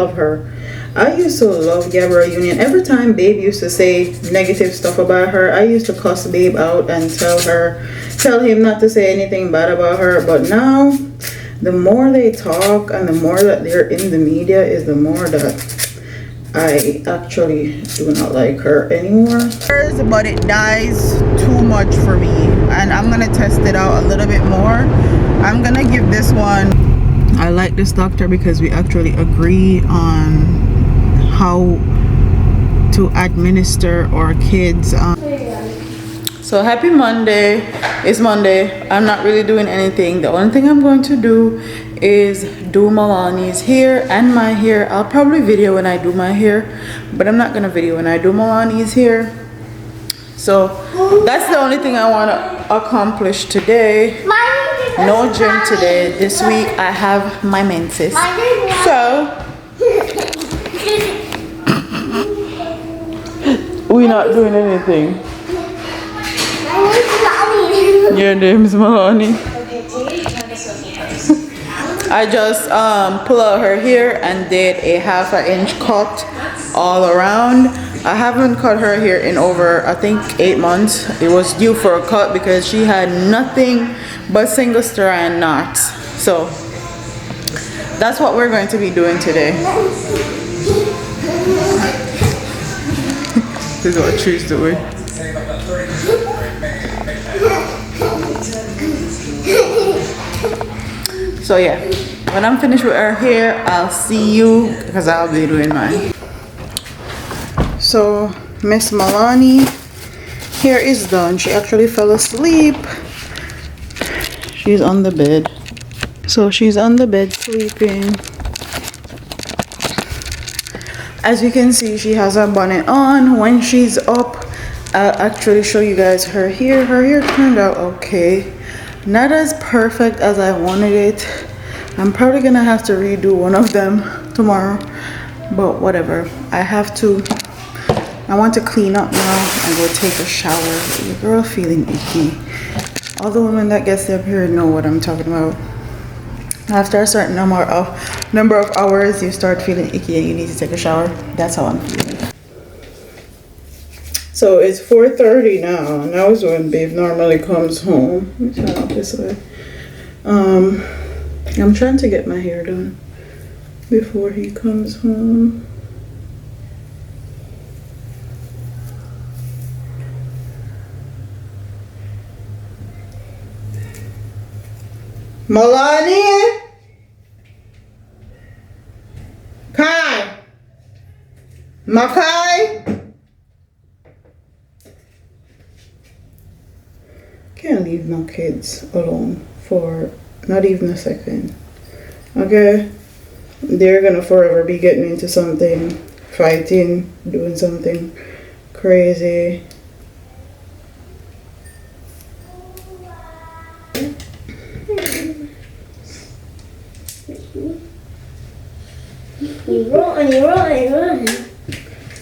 love her. I used to love Gabrielle Union. Every time Babe used to say negative stuff about her, I used to cuss Babe out and tell him not to say anything bad about her. But now, the more they talk and the more that they're in the media is the more that I actually do not like her anymore. But it dies too much for me, and I'm gonna test it out a little bit more. I'm gonna give this one. I like this doctor because we actually agree on how to administer our kids. So happy Monday. It's Monday. I'm not really doing anything. The only thing I'm going to do is do Mahlani's hair and my hair. I'll probably video when I do my hair, but I'm not gonna video when I do Mahlani's hair. So that's the only thing I want to accomplish today. No gym today. This week I have my menses. So we're not doing anything. Your name's Mahlani. I just pull out her hair and did a 1/2 inch cut all around. I haven't cut her hair in over, I think, 8 months. It was due for a cut because she had nothing but single strand knots. So that's what we're going to be doing today. This is what she's doing. So yeah, when I'm finished with her hair, I'll see you because I'll be doing mine. So Miss Mahlani hair is done. She actually fell asleep. She's on the bed. So she's on the bed sleeping. As you can see, she has a bonnet on. When she's up, I'll actually show you guys her hair. Her hair turned out okay. Not as perfect as I wanted it. I'm probably gonna have to redo one of them tomorrow, but whatever. I want to clean up now and go take a shower. Your girl feeling icky. All the women that gets their period know what I'm talking about. After a certain number of hours, you start feeling icky and you need to take a shower. That's how I'm feeling. So it's 4:30 now. Now is when Babe normally comes home. Let me turn off this way. I'm trying to get my hair done before he comes home. Mahlani? Kai? Makai? Can't leave my kids alone for not even a second. Okay? They're gonna forever be getting into something, fighting, doing something crazy. You're rolling.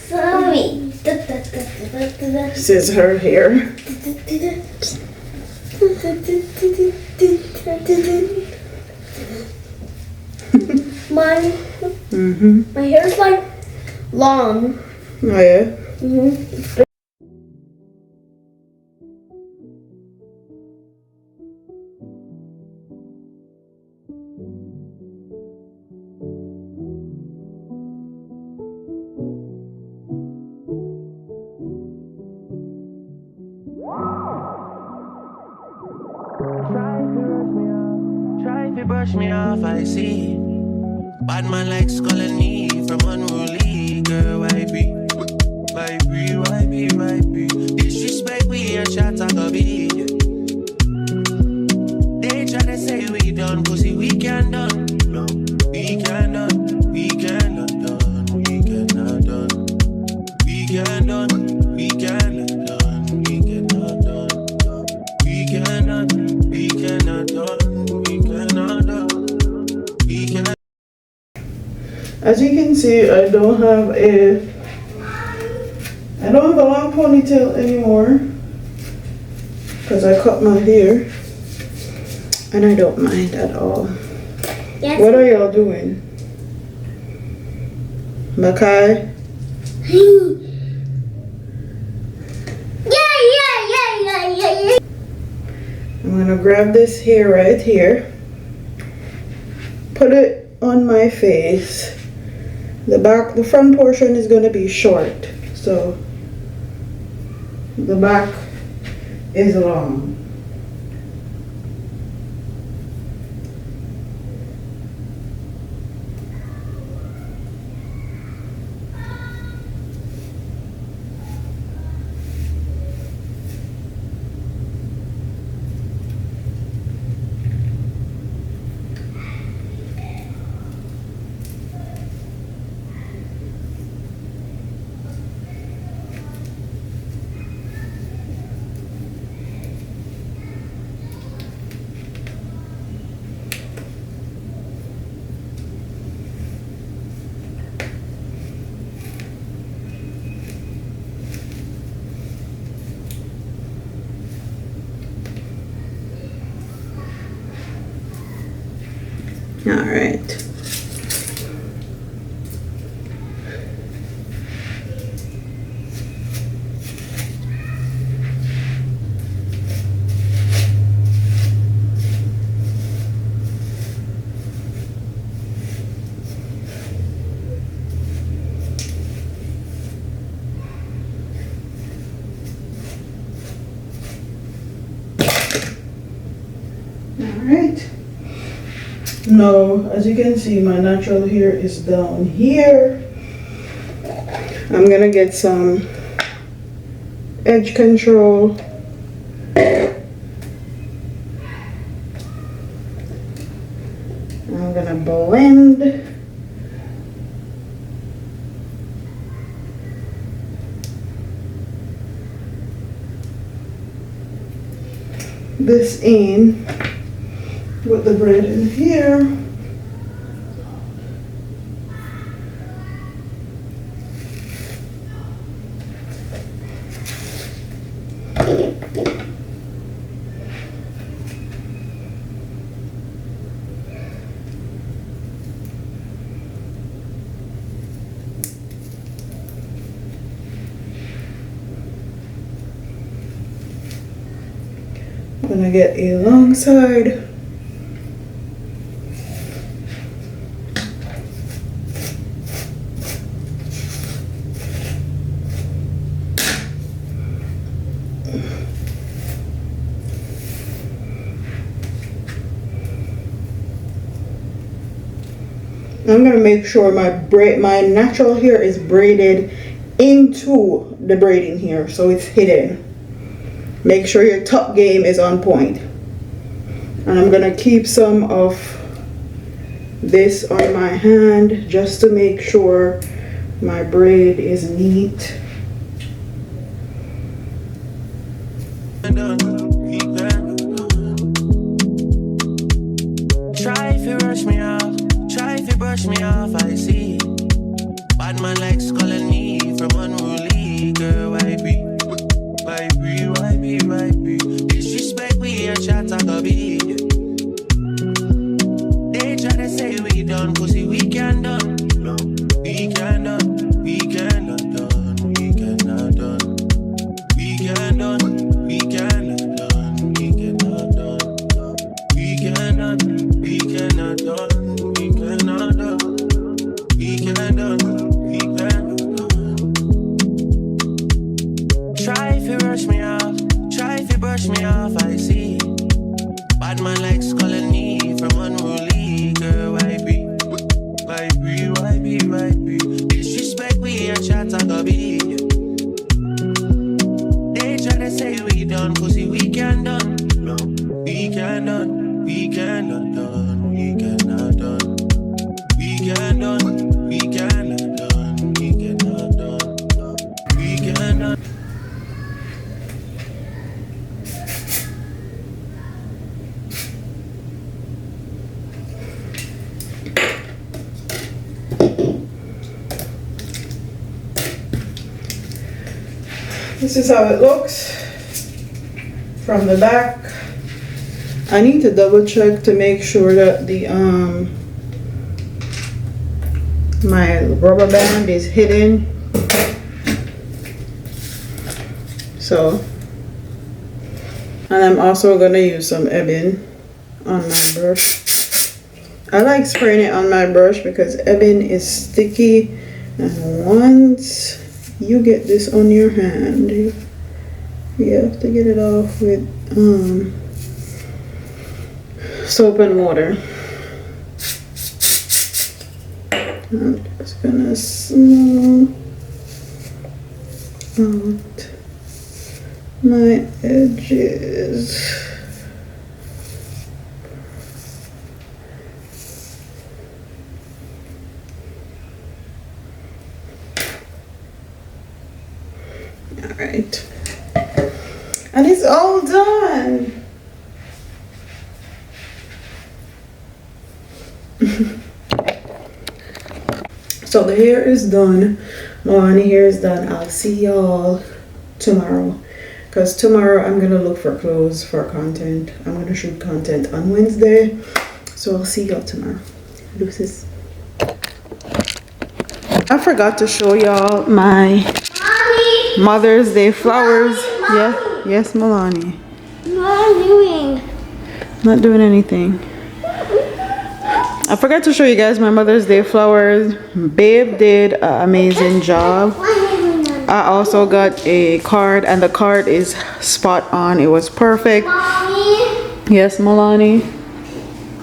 Sorry. This is her hair. My hair is like long. Oh yeah? Try to brush me off, I see. Bad man like calling me from unruly. Girl, why be? Disrespect we a shot at a beat. They try to say we done, pussy we can done. No, we can done. We cannot done. We cannot done. We can done. We cannot done. We cannot done. We cannot. We cannot done. We cannot done. We cannot. As you can see, I don't have a long ponytail anymore because I cut my hair and I don't mind at all. Yes. What are y'all doing? Makai. Yeah. I'm gonna grab this hair right here, put it on my face. The front portion is gonna be short, so the back is long. All right. Alright. Now, as you can see, my natural hair is down here. I'm gonna get some edge control. I'm gonna blend. This in with the braid in here. I'm gonna get a long side. I'm gonna make sure my natural hair is braided into the braiding here, so it's hidden. Make sure your top game is on point. And I'm gonna keep some of this on my hand just to make sure my braid is neat. Try if you rush me off, try if you brush me off, I see. Bad man likes calling me from unruly, girl, why be? Disrespect we a chat and go be. They try to say we done, pussy we can done. No, we can done, we cannot done, we cannot done. We can done, we cannot done, we cannot done. We cannot, we cannot done, we cannot done. We can done, we cannot done. Try if you rush me off, try if you brush me off, I see. Bad man likes calling me from unruly, girl, why be? Disrespect we a chat and go be. They try to say we done, pussy we can done. No, we can done, we cannot done, we cannot done. We can done, we cannot done, we cannot done. We cannot. This is how it looks from the back. I need to double check to make sure that the My rubber band is hidden. So, and I'm also gonna use some ebony on my brush. I like spraying it on my brush because ebony is sticky, and once you get this on your hand, you have to get it off with soap and water. I'm just gonna smooth out my edges. All right, and it's all done. So the hair is done. Mahlani hair is done. I'll see y'all tomorrow, because tomorrow I'm gonna look for clothes for content. I'm gonna shoot content on Wednesday, so I'll see y'all tomorrow. Deuces. I forgot to show y'all my Mother's Day flowers. Mommy. Yes, Mahlani. What are you doing? Not doing anything. I forgot to show you guys my Mother's Day flowers. Babe did an amazing job. I also got a card, and the card is spot on. It was perfect. Mommy, Yes, Mahlani.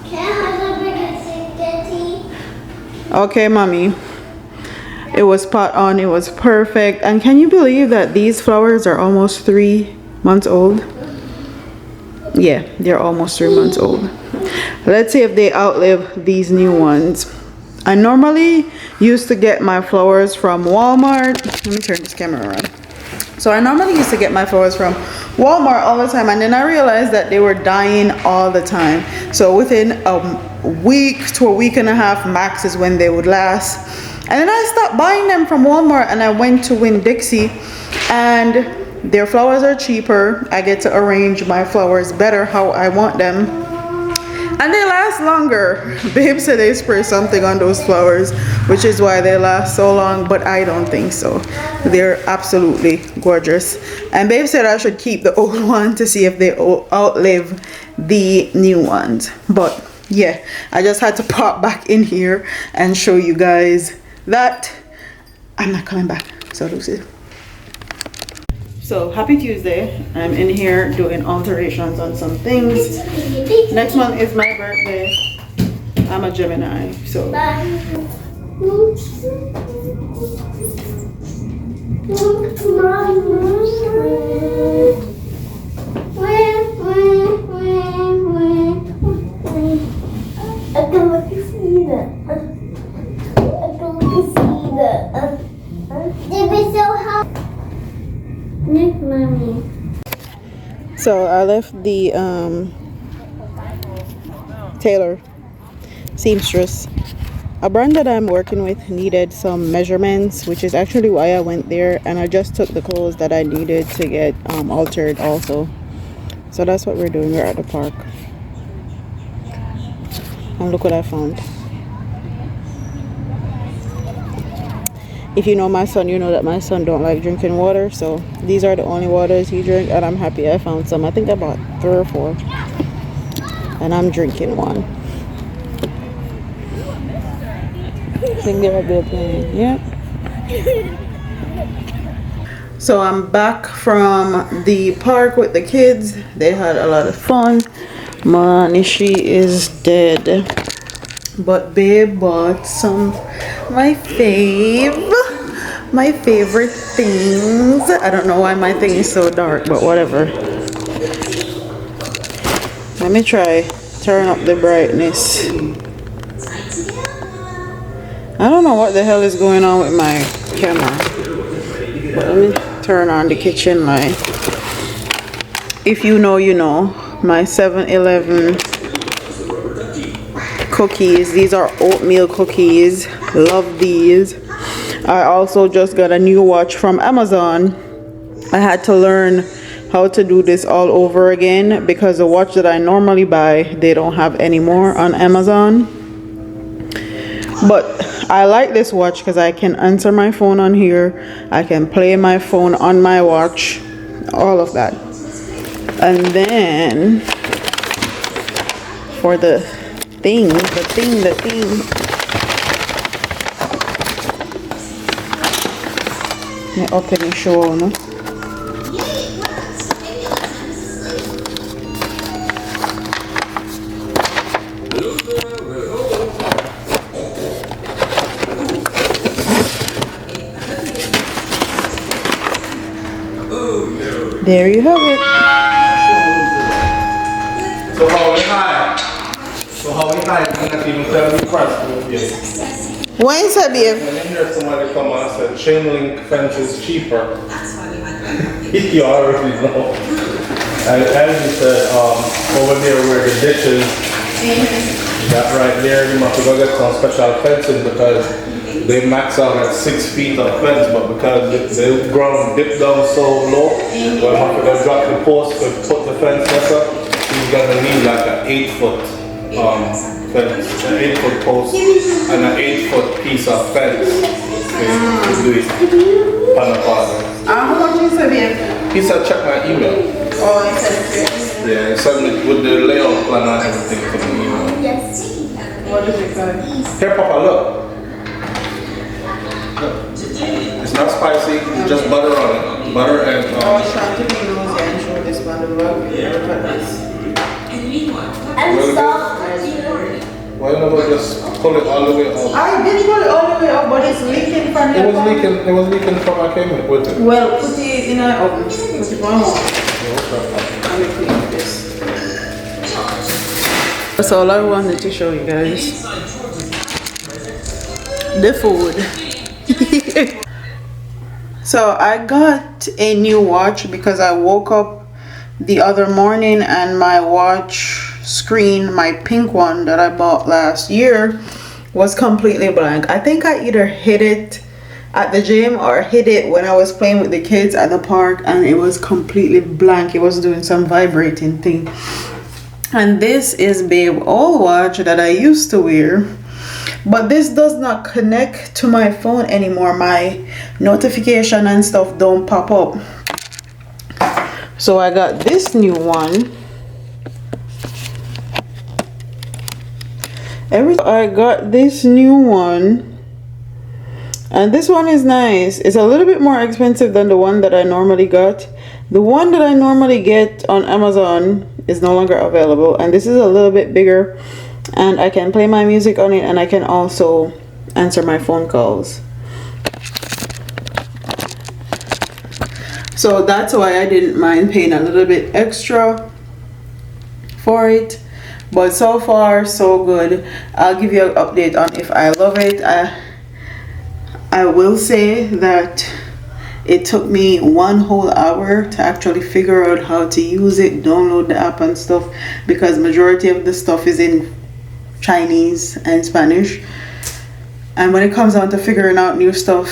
can I have a big spaghetti? Okay, mommy. It was spot on. It was perfect. And can you believe that these flowers are almost 3 months old? Yeah, they're almost 3 months old. Let's see if they outlive these new ones. I normally used to get my flowers from Walmart. Let me turn this camera around. So I normally used to get my flowers from Walmart all the time, and then I realized that they were dying all the time. So within a week to a week and a half max is when they would last. And then I stopped buying them from Walmart, and I went to Winn-Dixie, and their flowers are cheaper. I get to arrange my flowers better how I want them, and they last longer. Babe said they spray something on those flowers, which is why they last so long, but I don't think so. They're absolutely gorgeous. And Babe said I should keep the old one to see if they outlive the new ones. But yeah, I just had to pop back in here and show you guys that I'm not coming back. So Lucy. So happy Tuesday. I'm in here doing alterations on some things. Next month is my birthday. I'm a Gemini, so So I left the tailor, Seamstress. A brand that I'm working with needed some measurements, which is actually why I went there, and I just took the clothes that I needed to get altered also. So that's what we're doing. We're at the park, and look what I found. If you know my son, you know that my son don't like drinking water, so these are the only waters he drinks, and I'm happy I found some. I think I bought 3 or 4, and I'm drinking one. I think they're a bit plain. Yeah. So I'm back from the park with the kids. They had a lot of fun. Mahlani, she is dead. But Babe bought some my favorite things. I don't know why my thing is so dark, but whatever. Let me try turn up the brightness. I don't know what the hell is going on with my camera, but let me turn on the kitchen light. If you know, you know. My 7-Eleven cookies. These are oatmeal cookies. Love these. I also just got a new watch from Amazon. I had to learn how to do this all over again because the watch that I normally buy, they don't have anymore on Amazon. But I like this watch because I can answer my phone on here. I can play my phone on my watch. All of that. And then for the thing. Let me open and show you. There you have it. So how we hide? I'm not even tell the price. Wensday, babe. And then there's somebody come and said chain link fence is cheaper. You already know. And as you said, over there where the ditches, that right there, you must go get some special fencing because they max out at 6 feet of fence, but because the ground dipped down so low, we'll have to drop the post to put the fence up. You're gonna need like an 8-foot fence, an 8-foot post, and an 8-foot piece of fence to do it on the partner. How much is it, babe? He said check my email. Oh, he said it. Yeah, he sent me with the layout plan and everything to the email. Yes. What is it called? Here, Papa, look. It's not spicy, it's just butter on it. Butter and I was trying to be nosy and show this one the vlog. Look at this. And salt. why not just pull it all the way up? I did put it all the way up, but it's leaking from the It was leaking from I came in with it. Well, put it in an oven. Put it on hot. I will clean this. That's all I wanted to show you guys. The food. So I got a new watch because I woke up the other morning and my watch screen, my pink one that I bought last year, was completely blank. I think I either hit it at the gym or hit it when I was playing with the kids at the park, and it was completely blank. It was doing some vibrating thing. And this is Babe old watch that I used to wear, but this does not connect to my phone anymore. My notification and stuff don't pop up. So I got this new one. I got this new one, and this one is nice. It's a little bit more expensive than the one that I normally got. The one that I normally get on Amazon is no longer available, and this is a little bit bigger, and I can play my music on it, and I can also answer my phone calls. So that's why I didn't mind paying a little bit extra for it. But so far so good. I'll give you an update on if I love it. I will say that it took me 1 whole hour to actually figure out how to use it, download the app and stuff, because majority of the stuff is in Chinese and Spanish, and when it comes down to figuring out new stuff,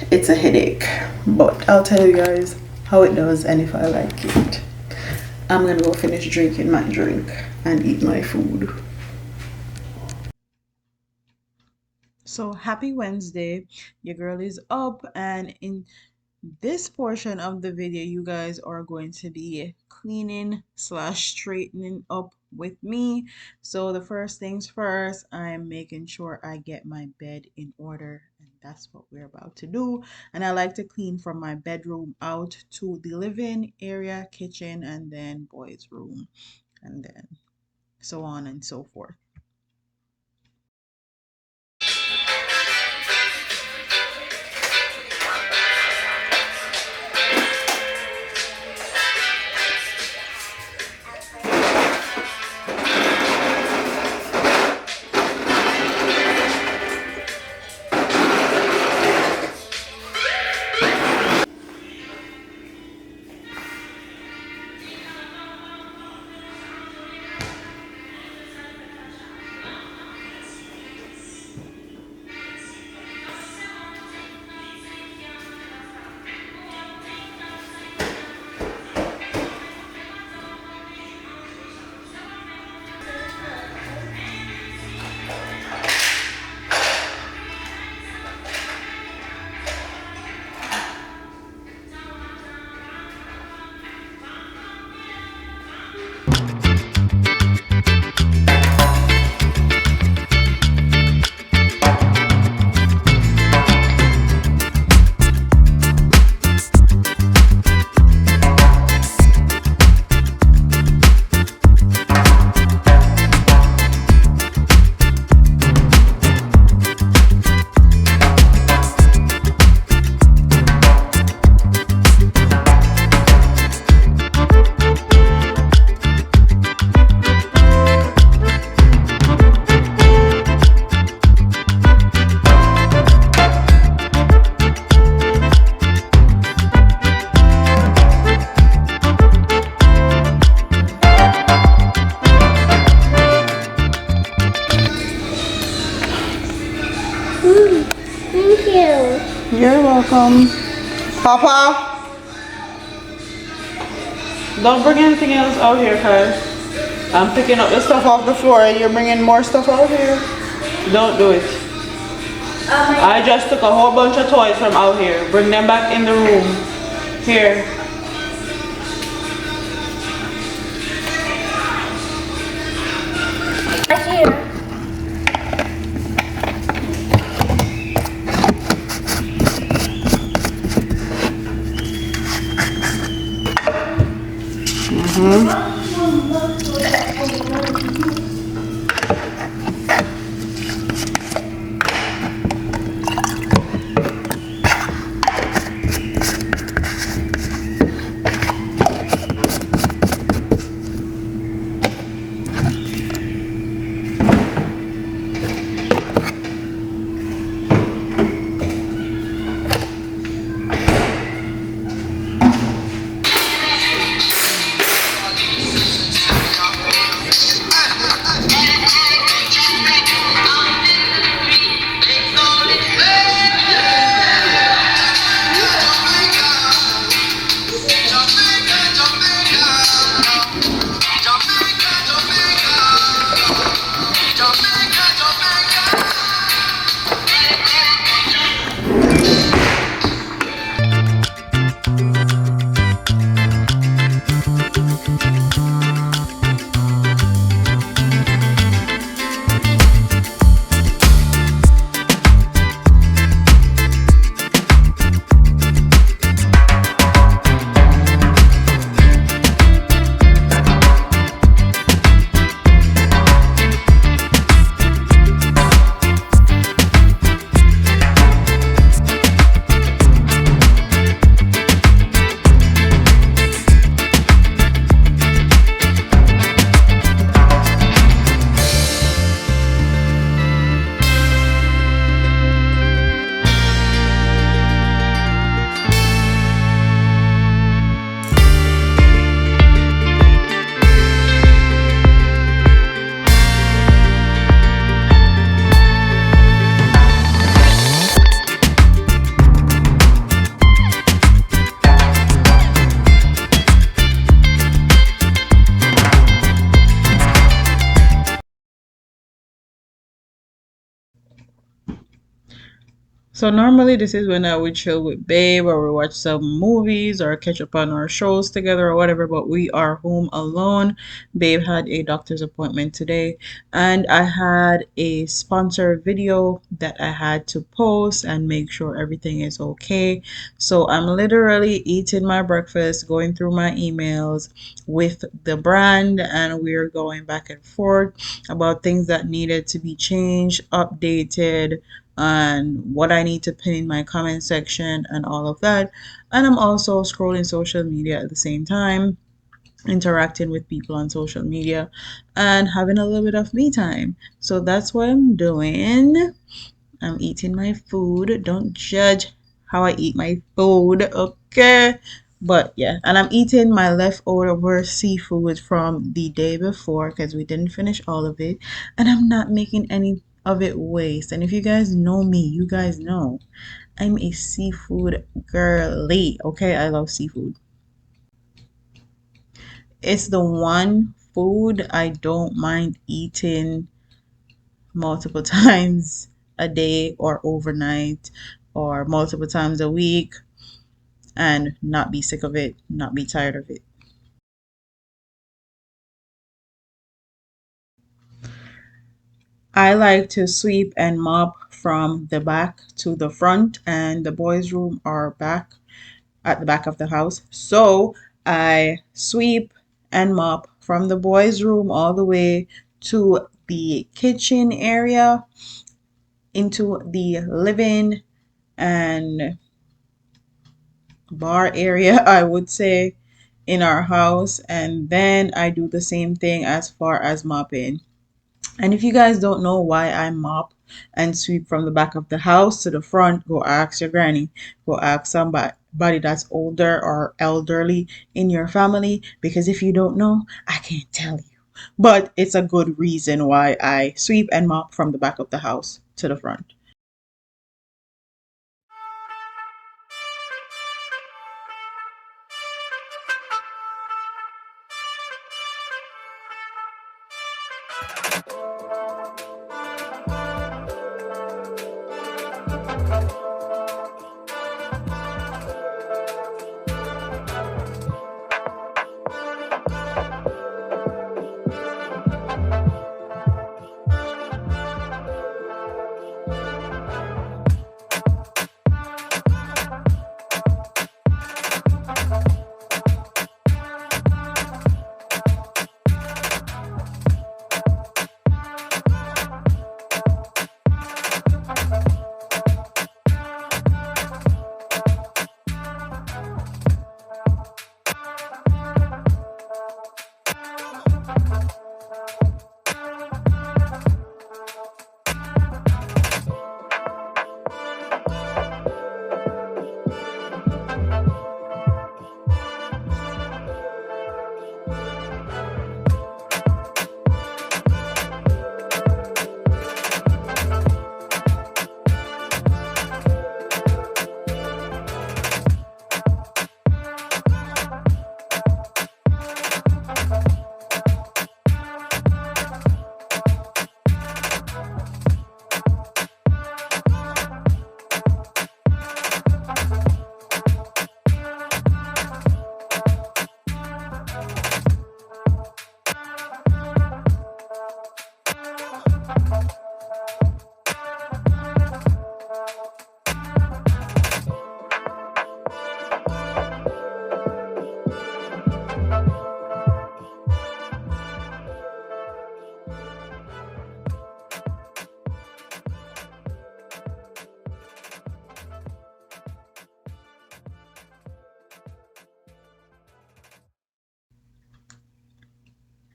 it's a headache. But I'll tell you guys how it does, and if I like it. I'm gonna go finish drinking my drink and eat my food. So happy Wednesday. Your girl is up, and in this portion of the video you guys are going to be cleaning slash straightening up with me. So the first things first, I'm making sure I get my bed in order, and that's what we're about to do. And I like to clean from my bedroom out to the living area, kitchen, and then boys room, and then so on and so forth. You're welcome. Papa, don't bring anything else out here, cuz I'm picking up the stuff off the floor and you're bringing more stuff out here. Don't do it. I just took a whole bunch of toys from out here. Bring them back in the room. Here. Right here. So normally this is when I would chill with Babe or we watch some movies or catch up on our shows together or whatever, but we are home alone. Babe had a doctor's appointment today and I had a sponsor video that I had to post and make sure everything is okay. So I'm literally eating my breakfast, going through my emails with the brand, and we're going back and forth about things that needed to be changed, updated, and what I need to pin in my comment section and all of that. And I'm also scrolling social media at the same time, interacting with people on social media and having a little bit of me time. So that's what I'm doing. I'm eating my food. Don't judge how I eat my food, okay? But yeah, and I'm eating my leftover seafood from the day before because we didn't finish all of it, and I'm not making any of it waste. And if you guys know me, you guys know I'm a seafood girly, okay? I love seafood. It's the one food I don't mind eating multiple times a day or overnight or multiple times a week and not be sick of it, not be tired of it. I like to sweep and mop from the back to the front, and the boys' room are back at the back of the house. So I sweep and mop from the boys' room all the way to the kitchen area, into the living and bar area, I would say, in our house. And then I do the same thing as far as mopping. And if you guys don't know why I mop and sweep from the back of the house to the front, go ask your granny. Go ask somebody that's older or elderly in your family. Because if you don't know, I can't tell you. But it's a good reason why I sweep and mop from the back of the house to the front.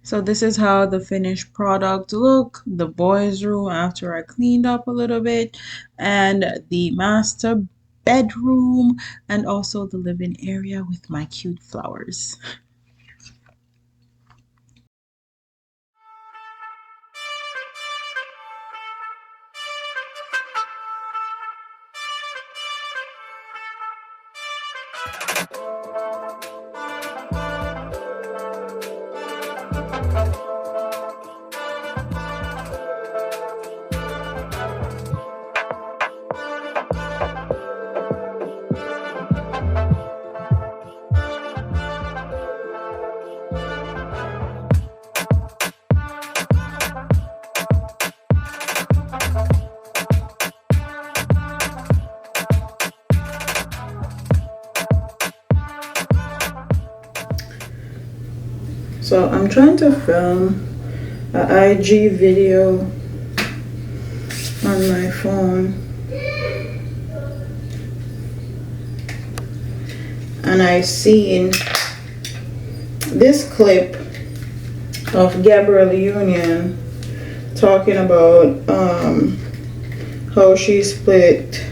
So this is how the finished product look, the boys' room after I cleaned up a little bit, and the master bedroom, and also the living area with my cute flowers. So I'm trying to film an IG video on my phone, and I seen this clip of Gabrielle Union talking about how she split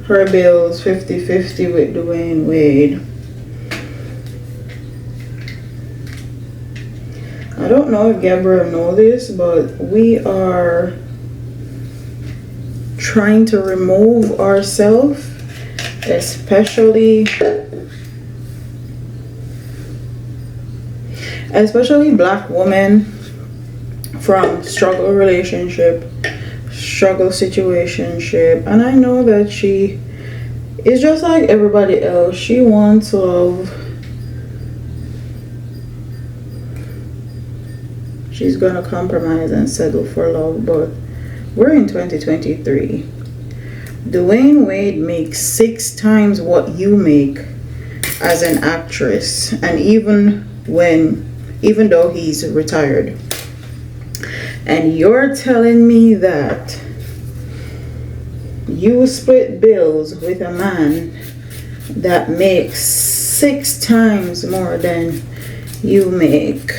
her bills 50-50 with Dwayne Wade. I don't know if Gabrielle knows this, but we are trying to remove ourselves, especially black women, from struggle relationship, struggle situationship. And I know that she is just like everybody else. She wants love. She's gonna compromise and settle for love, but we're in 2023. Dwayne Wade makes 6 times what you make as an actress, and even though he's retired. And you're telling me that you split bills with a man that makes 6 times more than you make.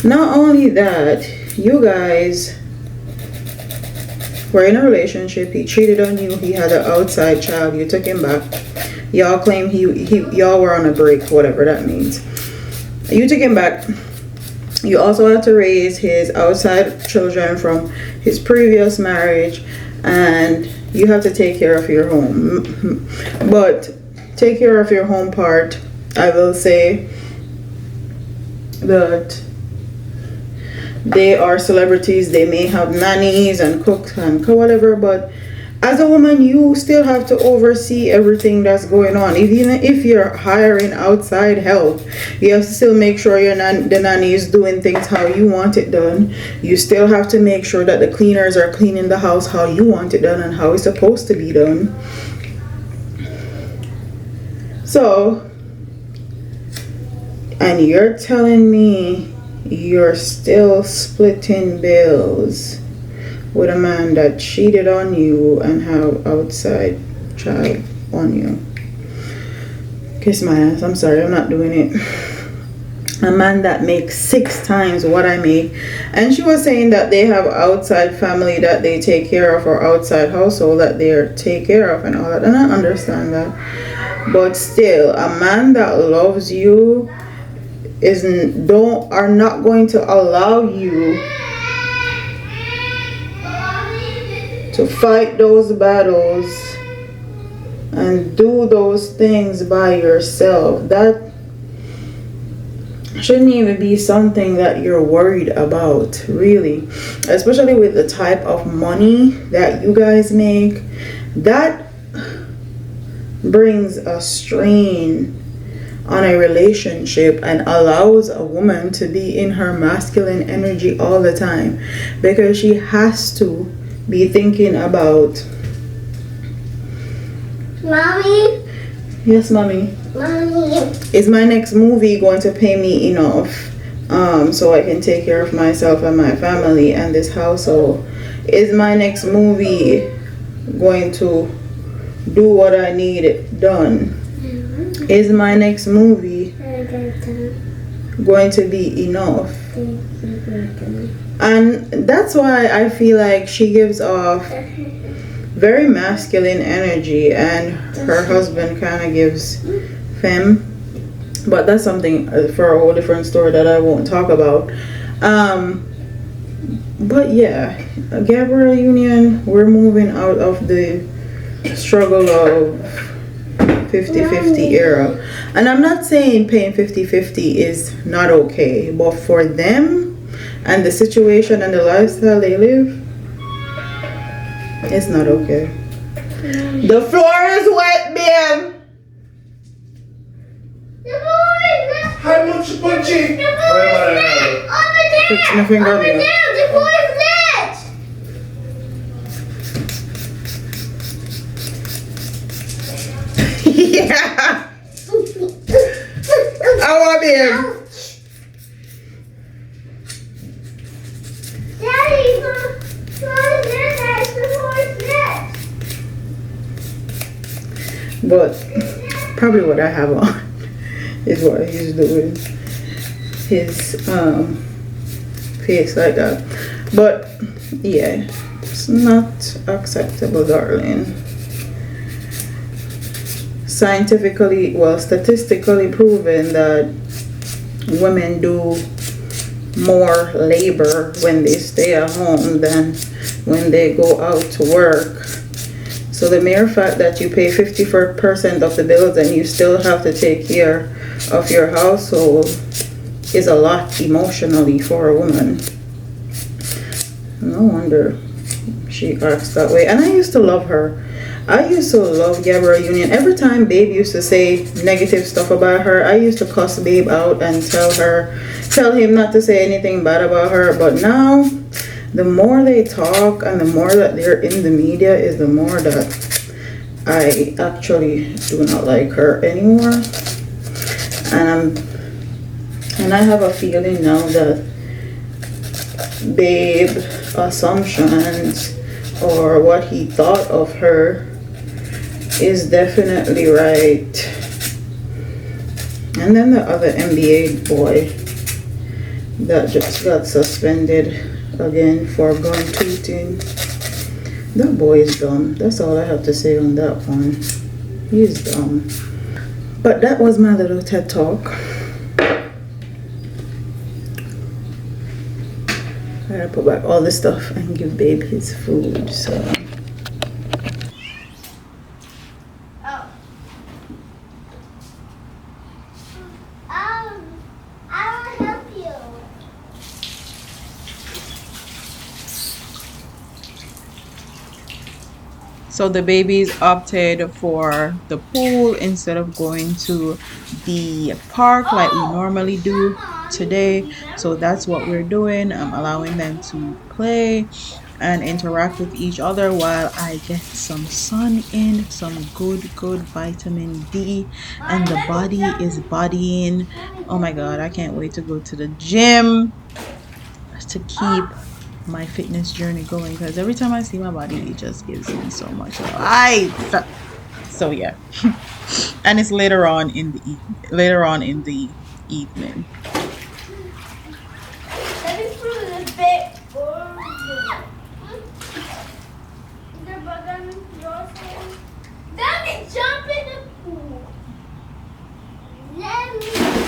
Not only that, you guys were in a relationship, he cheated on you, he had an outside child, you took him back. Y'all claim y'all were on a break, whatever that means. You took him back. You also had to raise his outside children from his previous marriage, and you have to take care of your home. But take care of your home part, I will say that they are celebrities, they may have nannies and cooks and whatever, but as a woman, you still have to oversee everything that's going on. Even if you're hiring outside help, you have to still make sure the nanny is doing things how you want it done. You still have to make sure that the cleaners are cleaning the house how you want it done and how it's supposed to be done. So, and you're telling me you're still splitting bills with a man that cheated on you and have outside child on you. Kiss my ass. I'm sorry, I'm not doing it. A man that makes 6 times what I make. And she was saying that they have outside family that they take care of, or outside household that they take care of and all that. And I understand that. But still, a man that loves you are not going to allow you to fight those battles and do those things by yourself. That shouldn't even be something that you're worried about, really, especially with the type of money that you guys make. That brings a strain on a relationship and allows a woman to be in her masculine energy all the time, because she has to be thinking about. Mommy? Yes, mommy? Mommy? Is my next movie going to pay me enough so I can take care of myself and my family and this household? Is my next movie going to do what I need done? Is my next movie going to be enough? And that's why I feel like she gives off very masculine energy and her husband kind of gives femme. But that's something for a whole different story that I won't talk about. But yeah, Gabrielle Union, we're moving out of the struggle of 50-50 era. And I'm not saying paying 50-50 is not okay, but for them and the situation and the lifestyle they live, it's not okay. The floor is wet, babe. The floor is wet. How much punchy? The floor is wet. Over there. Fix my finger, Over babe. there. The floor is wet. Yeah. I want him. Daddy, the floor is wet. The floor is wet. But probably what I have on is what he's doing. His face like that. But yeah, it's not acceptable, darling. Scientifically, well, statistically proven that women do more labor when they stay at home than when they go out to work. So the mere fact that you pay 50% of the bills and you still have to take care of your household is a lot emotionally for a woman. No wonder she acts that way. And I used to love her. I used to love Gabrielle Union. Every time Babe used to say negative stuff about her, I used to cuss Babe out and tell him not to say anything bad about her. But now, the more they talk and the more that they're in the media is the more that I actually do not like her anymore. And I have a feeling now that Babe assumptions or what he thought of her is definitely right. And then the other NBA boy that just got suspended again for gun toting. That boy is dumb. That's all I have to say on that one. He's dumb. But that was my little TED talk. I gotta put back all this stuff and give Babe his food, so. I will help you. So the babies opted for the pool instead of going to the park like we normally do today. So that's what we're doing. I'm allowing them to play and interact with each other while I get some sun in, some good vitamin D, and the body is bodying. Oh my god, I can't wait to go to the gym to keep my fitness journey going, because every time I see my body it just gives me so much life. So yeah. And it's later on in the evening. Jump in the pool. Let me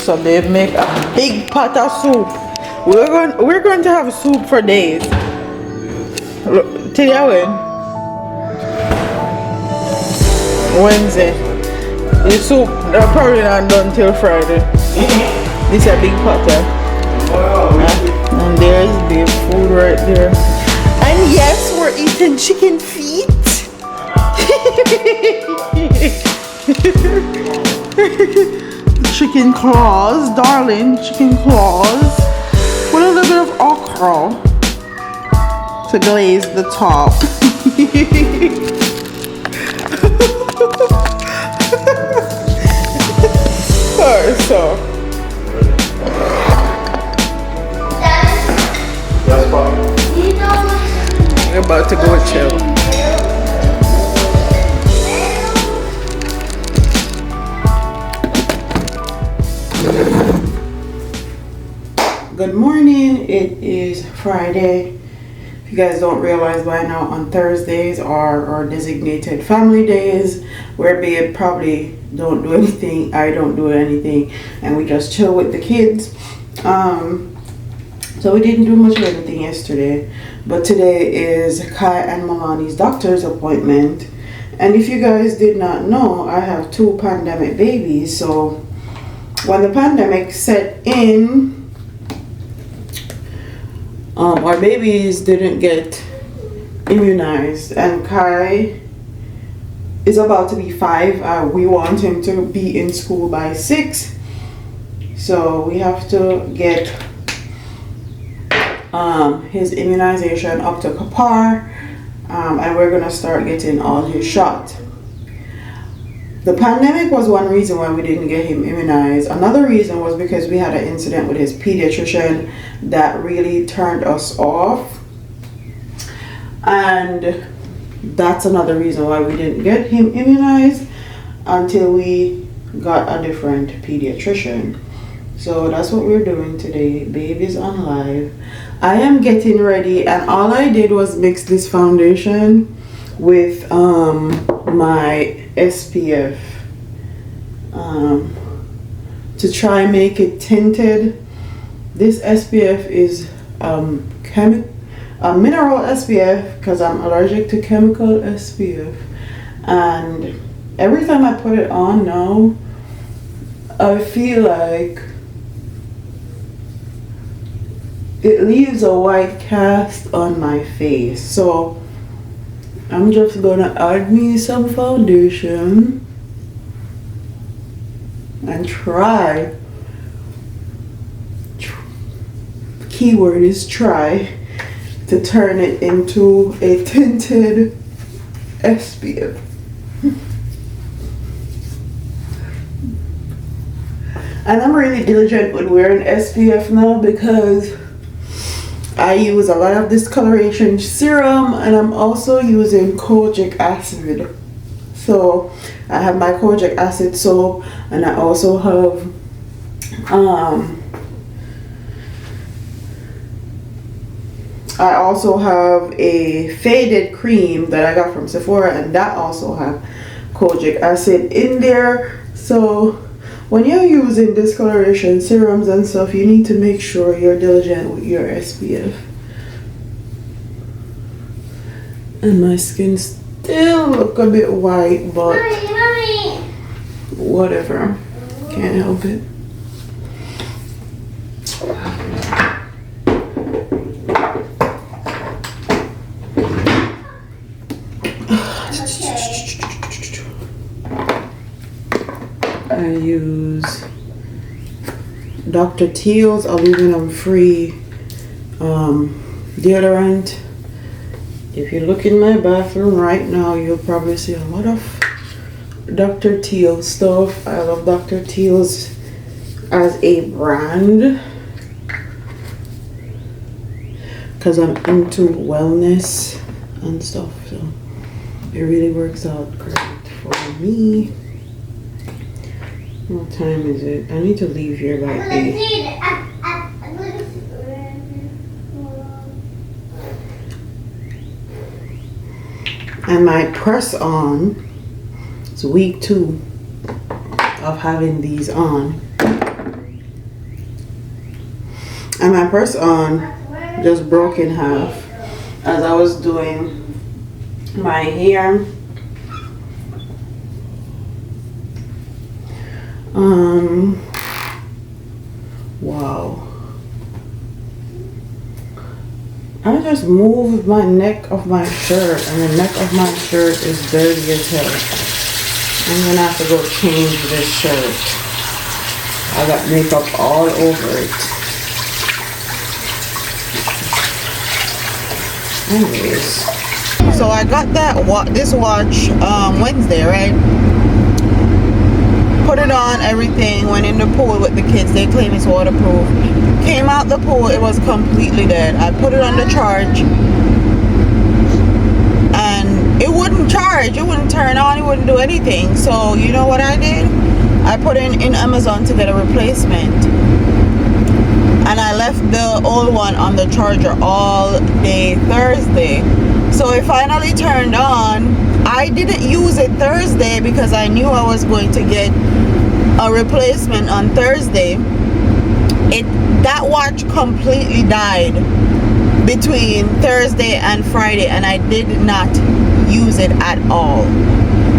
So they make a big pot of soup. We're going to have soup for days. Today when? Wednesday. The soup probably not done till Friday. This is a big pot. And there's the food right there. And yes, we're eating chicken feet. Chicken claws, darling, chicken claws. With a little bit of okra to glaze the top. Alright, so. That's fine. We're about to go chill. Good morning. It is Friday. If you guys don't realize by now, on Thursdays are our designated family days where babe probably don't do anything, I don't do anything, and we just chill with the kids. So we didn't do much of anything yesterday, but today is Kai and Mahlani's doctor's appointment. And if you guys did not know, I have 2 pandemic babies. So when the pandemic set in, our babies didn't get immunized, and Kai is about to be 5. We want him to be in school by 6, so we have to get his immunization up to par, and we're gonna start getting all his shots. The pandemic was one reason why we didn't get him immunized. Another reason was because we had an incident with his pediatrician that really turned us off. And that's another reason why we didn't get him immunized until we got a different pediatrician. So that's what we're doing today. Baby's on live. I am getting ready, and all I did was mix this foundation with my SPF to try and make it tinted. This SPF is mineral SPF because I'm allergic to chemical SPF, and every time I put it on now, I feel like it leaves a white cast on my face. So I'm just gonna add me some foundation and try, keyword is try, to turn it into a tinted SPF. And I'm really diligent with wearing SPF now because I use a lot of discoloration serum, and I'm also using kojic acid. So I have my kojic acid soap, and I also have a faded cream that I got from Sephora, and that also have kojic acid in there. So when you're using discoloration serums and stuff, you need to make sure you're diligent with your SPF. And my skin still look a bit white, but whatever, can't help it. I use Dr. Teal's aluminum-free deodorant. If you look in my bathroom right now, you'll probably see a lot of Dr. Teal stuff. I love Dr. Teal's as a brand because I'm into wellness and stuff, so it really works out great for me. What time is it? I need to leave here by 8. And my press on, it's week 2 of having these on. And my press on just broke in half as I was doing my hair. Wow. I just moved my neck of my shirt, and the neck of my shirt is dirty as hell. I'm gonna have to go change this shirt. I got makeup all over it. Anyways, so I got this watch Wednesday, right? Put it on, everything, went in the pool with the kids. They claim it's waterproof. Came out the pool, it was completely dead. I put it on the charge and it wouldn't charge, it wouldn't turn on, it wouldn't do anything. So you know what I did? I put in Amazon to get a replacement, and I left the old one on the charger all day Thursday. So it finally turned on. I didn't use it Thursday because I knew I was going to get a replacement on Thursday. That watch completely died between Thursday and Friday, and I did not use it at all.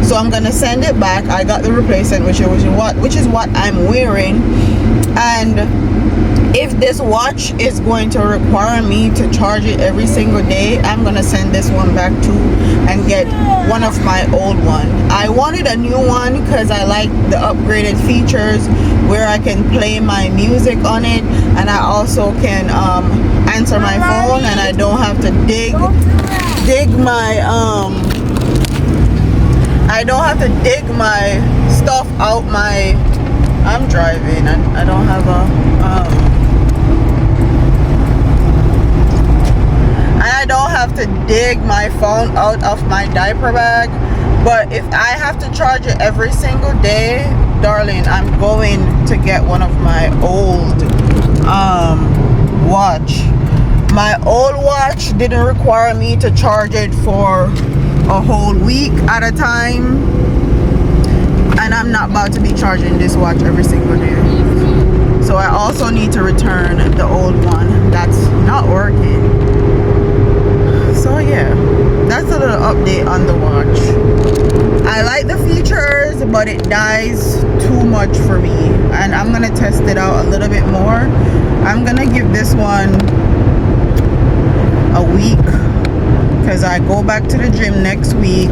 So I'm gonna send it back. I got the replacement, which is what I'm wearing. And if this watch is going to require me to charge it every single day, I'm gonna send this one back too and get one of my old one. I wanted a new one because I like the upgraded features where I can play my music on it, and I also can answer my phone, and I don't have to dig my I don't have to dig my stuff out my. I'm driving and I don't have I don't have to dig my phone out of my diaper bag. But if I have to charge it every single day, darling, I'm going to get one of my old watch. My old watch didn't require me to charge it for a whole week at a time, and I'm not about to be charging this watch every single day. So I also need to return the old one that's not working. So yeah, that's a little update on the watch. I like the features, but it dies too much for me, and I'm gonna test it out a little bit more. I'm gonna give this one a week because I go back to the gym next week.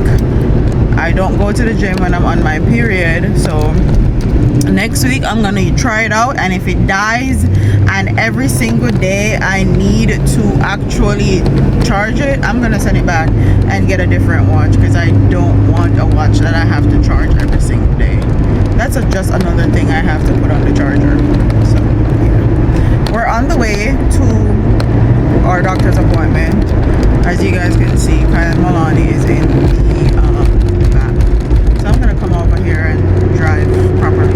I don't go to the gym when I'm on my period, so next week I'm gonna try it out, and if it dies and every single day I need to actually charge it, I'm gonna send it back and get a different watch, because I don't want a watch that I have to charge every single day. That's just another thing I have to put on the charger. So yeah, we're on the way to our doctor's appointment. As you guys can see, Mahlani is in the back. So I'm gonna come over here and drive proper.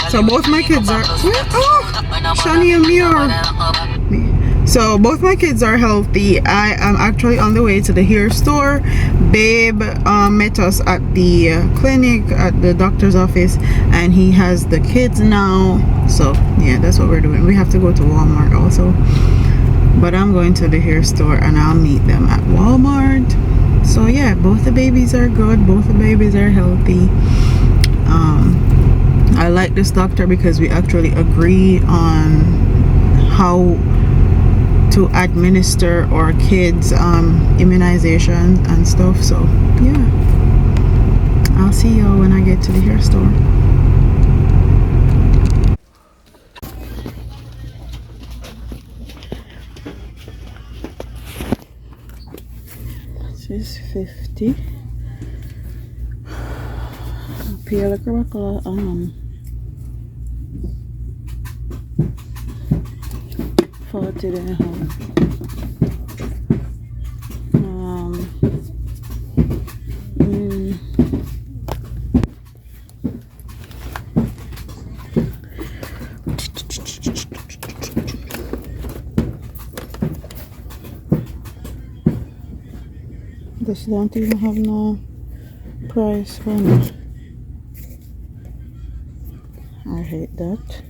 So both my kids are Shani and Mior. So both my kids are healthy. I am actually on the way to the hair store. Babe met us at the clinic, at the doctor's office, and he has the kids now. So yeah, that's what we're doing. We have to go to Walmart also, but I'm going to the hair store and I'll meet them at Walmart. So yeah, both the babies are good, both the babies are healthy. I like this doctor because we actually agree on how to administer our kids immunization and stuff. So yeah, I'll see y'all when I get to the hair store. This is 50. Pia Bakala 40 and a half. This don't even have no price for me. I hate that.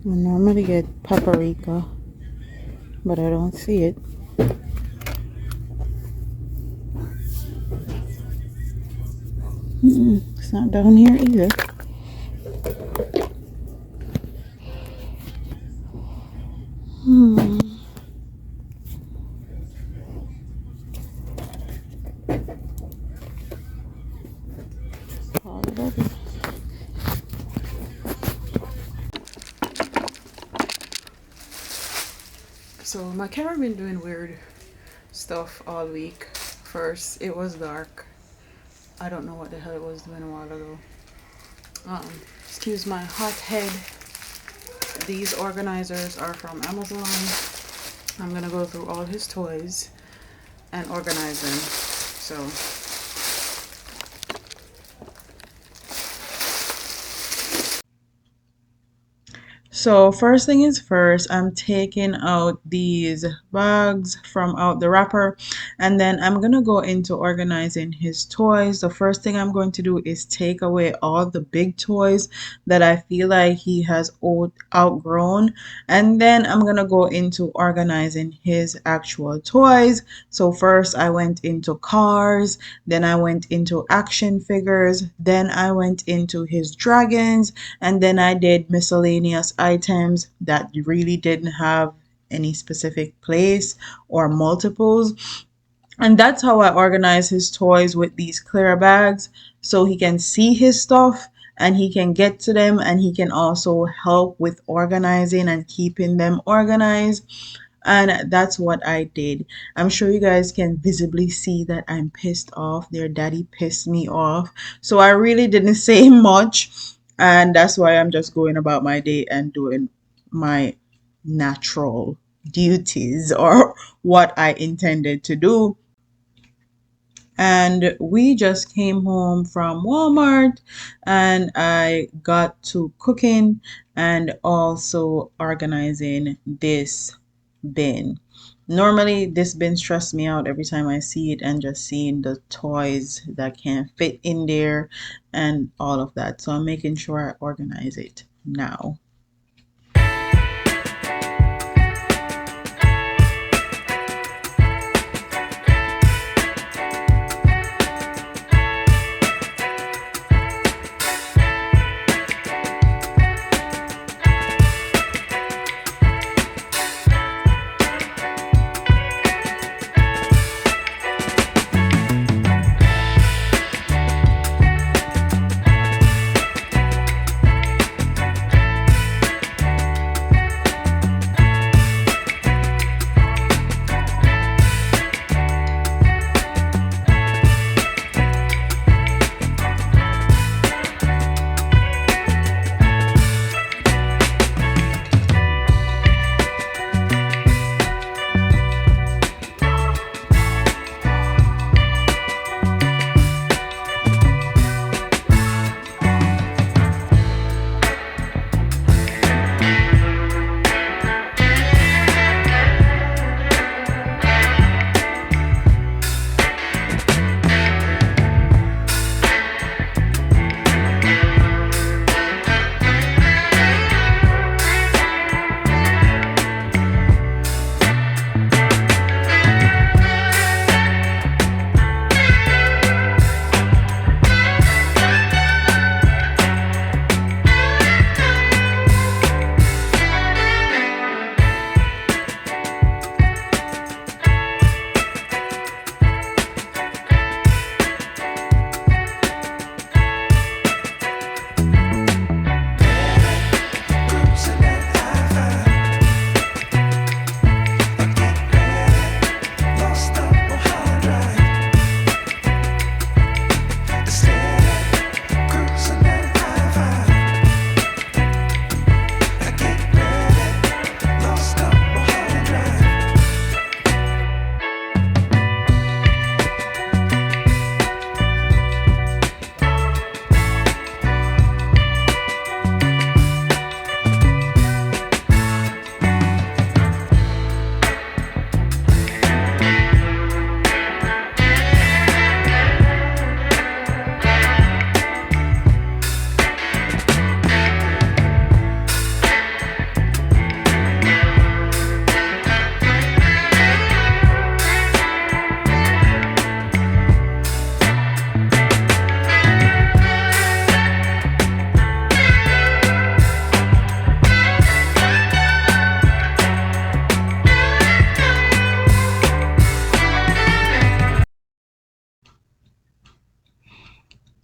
I normally get paprika, but I don't see it. It's not down here either. All it over. So my camera been doing weird stuff all week. First, it was dark. I don't know what the hell it was doing a while ago. Excuse my hot head. These organizers are from Amazon. I'm gonna go through all his toys and organize them. So So first thing is first, I'm taking out these bags from out the wrapper, and then I'm gonna go into organizing his toys. The first thing I'm going to do is take away all the big toys that I feel like he has outgrown, and then I'm gonna go into organizing his actual toys. So first I went into cars, then I went into action figures, then I went into his dragons, and then I did miscellaneous items that really didn't have any specific place or multiples. And that's how I organize his toys with these clear bags so he can see his stuff and he can get to them, and he can also help with organizing and keeping them organized. And that's what I did. I'm sure you guys can visibly see that I'm pissed off. Their daddy pissed me off. So I really didn't say much. And that's why I'm just going about my day and doing my natural duties or what I intended to do. And we just came home from Walmart and I got to cooking and also organizing this bin. Normally, this bin stresses me out every time I see it, and just seeing the toys that can't fit in there and all of that. So I'm making sure I organize it now.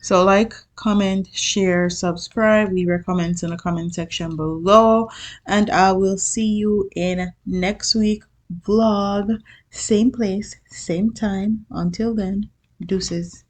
So like, comment, share, subscribe, leave your comments in the comment section below, and I will see you in next week vlog. Same place, same time. Until then, deuces.